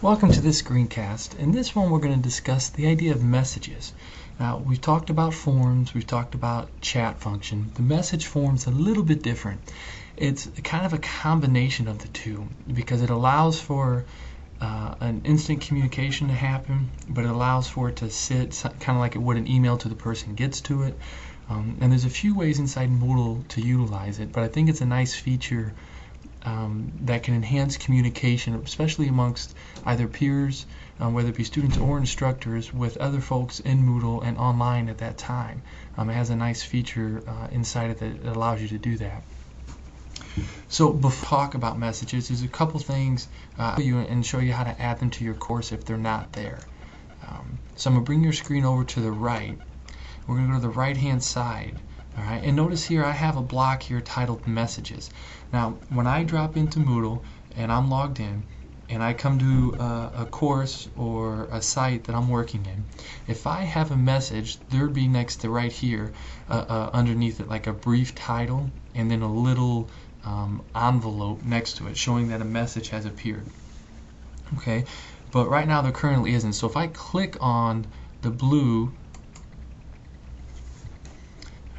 Welcome to this screencast. In this one we're going to discuss the idea of messages. Now we've talked about forms, we've talked about chat function. The message form's a little bit different. It's kind of a combination of the two because it allows for an instant communication to happen, but it allows for it to sit kind of like it would an email to the person gets to it. And there's a few ways inside Moodle to utilize it, but I think it's a nice feature that can enhance communication, especially amongst either peers, whether it be students or instructors, with other folks in Moodle and online at that time. It has a nice feature inside it that allows you to do that. So before we talk about messages, there's a couple things and show you how to add them to your course if they're not there. So I'm going to bring your screen over to the right. We're going to go to the right hand side. All right, and notice here I have a block here titled Messages. Now, when I drop into Moodle and I'm logged in and I come to a course or a site that I'm working in, if I have a message, there'd be next to right here underneath it like a brief title and then a little envelope next to it showing that a message has appeared. Okay, but right now there currently isn't. So if I click on the blue,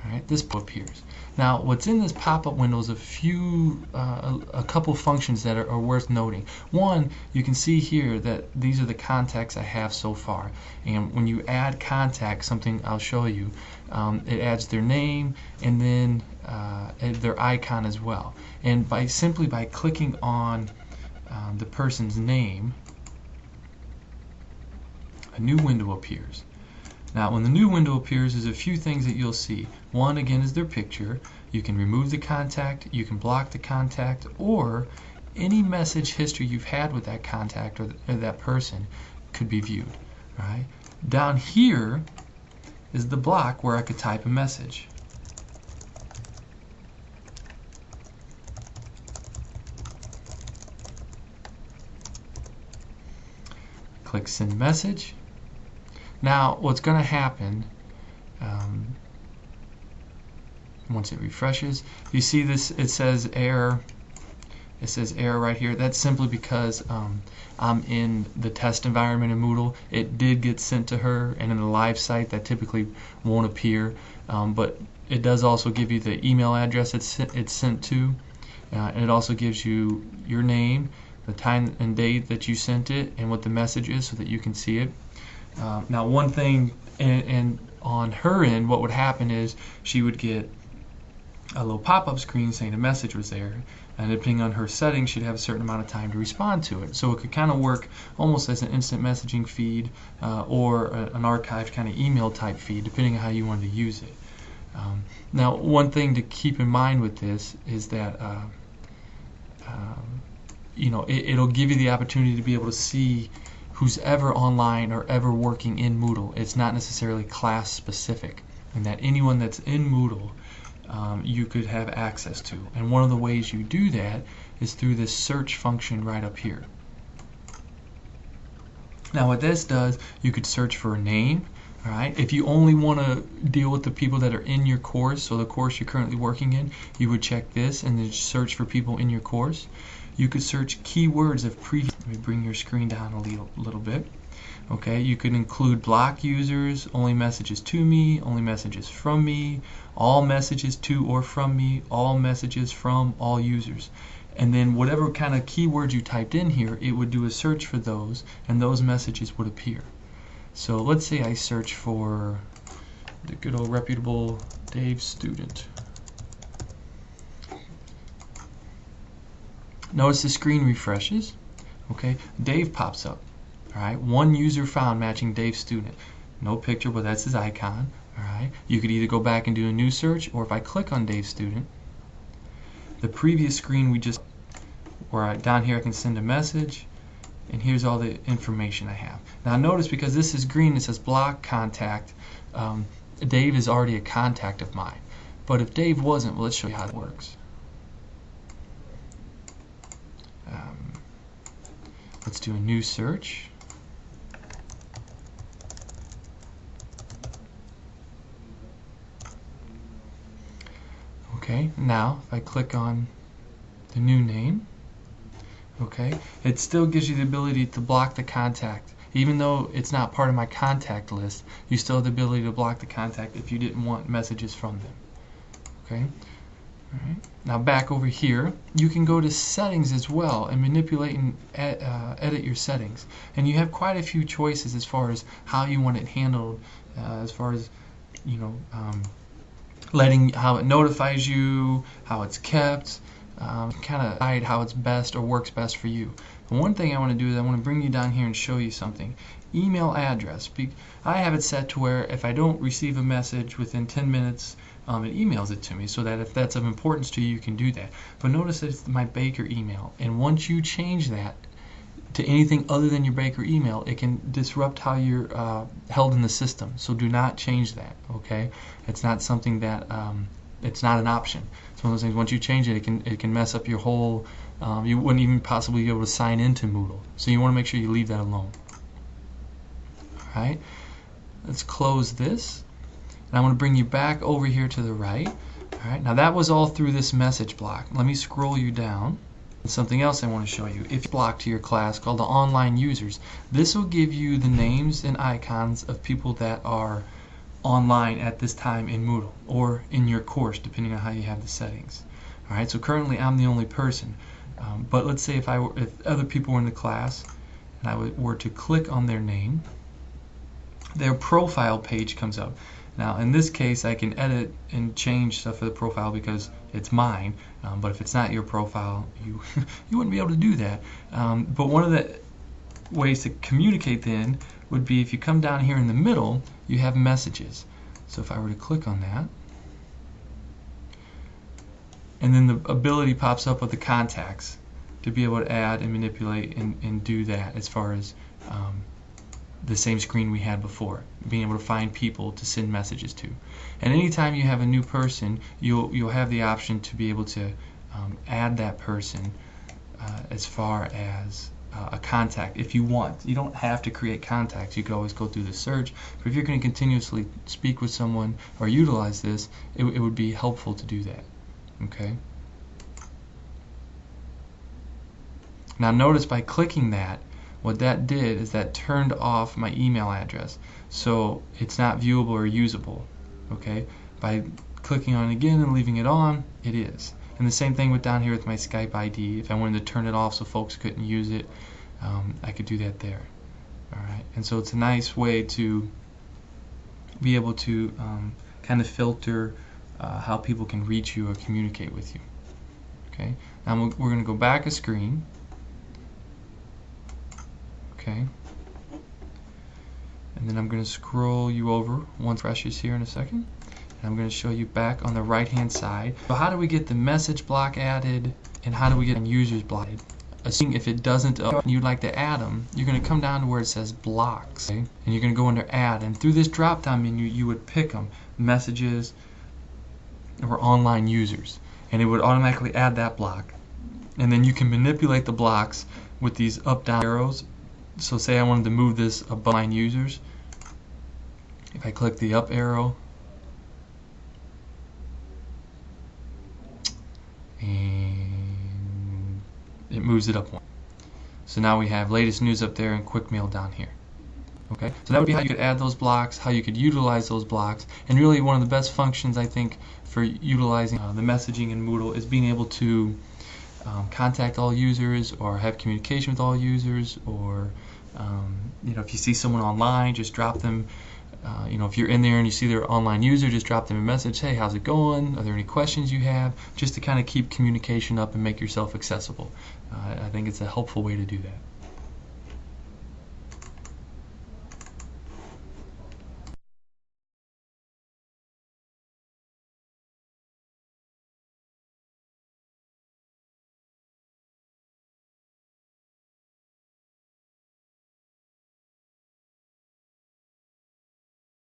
alright, this appears. Now, what's in this pop-up window is a couple functions that are worth noting. One, you can see here that these are the contacts I have so far. And when you add contacts, something I'll show you, it adds their name and then their icon as well. And simply by clicking on the person's name, a new window appears. Now, when the new window appears, there's a few things that you'll see. One, again, is their picture. You can remove the contact, you can block the contact, or any message history you've had with that contact or that person could be viewed. Right? Down here is the block where I could type a message. Click Send Message. Now, what's going to happen once it refreshes, you see this, it says error. It says error right here. That's simply because I'm in the test environment in Moodle. It did get sent to her, and in the live site that typically won't appear. But it does also give you the email address it's sent to, and it also gives you your name, the time and date that you sent it, and what the message is so that you can see it. Now, one thing, and on her end, what would happen is she would get a little pop-up screen saying a message was there, and depending on her settings, she'd have a certain amount of time to respond to it. So it could kind of work almost as an instant messaging feed or an archived kind of email type feed, depending on how you wanted to use it. Now, one thing to keep in mind with this is that it'll give you the opportunity to be able to see who's ever online or ever working in Moodle. It's not necessarily class specific, and that anyone that's in Moodle you could have access to. And one of the ways you do that is through this search function right up here. Now what this does, you could search for a name. Alright, if you only want to deal with the people that are in your course, so the course you're currently working in, you would check this and then search for people in your course. You could search keywords of previous. Let me bring your screen down a little bit. Okay, you could include block users, only messages to me, only messages from me, all messages to or from me, all messages from all users. And then whatever kind of keywords you typed in here, it would do a search for those, and those messages would appear. So let's say I search for the good old reputable Dave student. Notice the screen refreshes. Okay, Dave pops up. Alright, one user found matching Dave student. No picture, but that's his icon. Alright, you could either go back and do a new search, or if I click on Dave student, the previous screen down here I can send a message, and here's all the information I have. Now notice, because this is green, it says block contact. Dave is already a contact of mine. But if Dave wasn't, well, let's show you how it works. Let's do a new search. Okay, now if I click on the new name, Okay, it still gives you the ability to block the contact. Even though it's not part of my contact list, you still have the ability to block the contact if you didn't want messages from them. Okay. All right. Now back over here, you can go to settings as well and manipulate and edit your settings. And you have quite a few choices as far as how you want it handled, as far as, you know, letting how it notifies you, how it's kept, kind of guide how it's best or works best for you. But one thing I want to do is I want to bring you down here and show you something. Email address. I have it set to where if I don't receive a message within 10 minutes, it emails it to me, so that if that's of importance to you, you can do that. But notice that it's my Baker email, and once you change that to anything other than your Baker email, it can disrupt how you're held in the system. So do not change that. Okay, it's not something that it's not an option. It's one of those things. Once you change it, it can mess up your whole. You wouldn't even possibly be able to sign into Moodle. So you want to make sure you leave that alone. All right, let's close this. And I want to bring you back over here to the right. All right, now that was all through this message block. Let me scroll you down. And something else I want to show you. If you block to your class called the online users, this will give you the names and icons of people that are online at this time in Moodle or in your course, depending on how you have the settings. All right, so currently I'm the only person. But let's say if other people were in the class and I were to click on their name, their profile page comes up. Now in this case I can edit and change stuff for the profile because it's mine, but if it's not your profile, you wouldn't be able to do that. But one of the ways to communicate then would be if you come down here in the middle, you have messages. So if I were to click on that, and then the ability pops up with the contacts to be able to add and manipulate and do that as far as the same screen we had before, being able to find people to send messages to. And anytime you have a new person, you'll have the option to be able to add that person as far as a contact if you want. You don't have to create contacts. You can always go through the search. But if you're going to continuously speak with someone or utilize this, it would be helpful to do that. Okay. Now notice by clicking that, what that did is that turned off my email address, so it's not viewable or usable. Okay, by clicking on it again and leaving it on, it is. And the same thing with down here with my Skype ID. If I wanted to turn it off so folks couldn't use it, I could do that there. Alright, and so it's a nice way to be able to kind of filter how people can reach you or communicate with you. Okay, now we're going to go back a screen. Okay, and then I'm going to scroll you over one refreshes here in a second, and I'm going to show you back on the right hand side. So how do we get the message block added, and how do we get users blocked? Assuming if it doesn't and you'd like to add them, you're going to come down to where it says blocks, okay? And you're going to go under add, and through this drop down menu you would pick them, messages or online users, and it would automatically add that block. And then you can manipulate the blocks with these up down arrows. So say I wanted to move this above line users. If I click the up arrow and it moves it up one. So now we have latest news up there and quick mail down here. Okay, so that would be how you could add those blocks, how you could utilize those blocks, and really one of the best functions I think for utilizing the messaging in Moodle is being able to contact all users or have communication with all users, or you know, if you see someone online, just drop them. You know, if you're in there and you see their online user, just drop them a message. Hey, how's it going? Are there any questions you have? Just to kind of keep communication up and make yourself accessible. I think it's a helpful way to do that.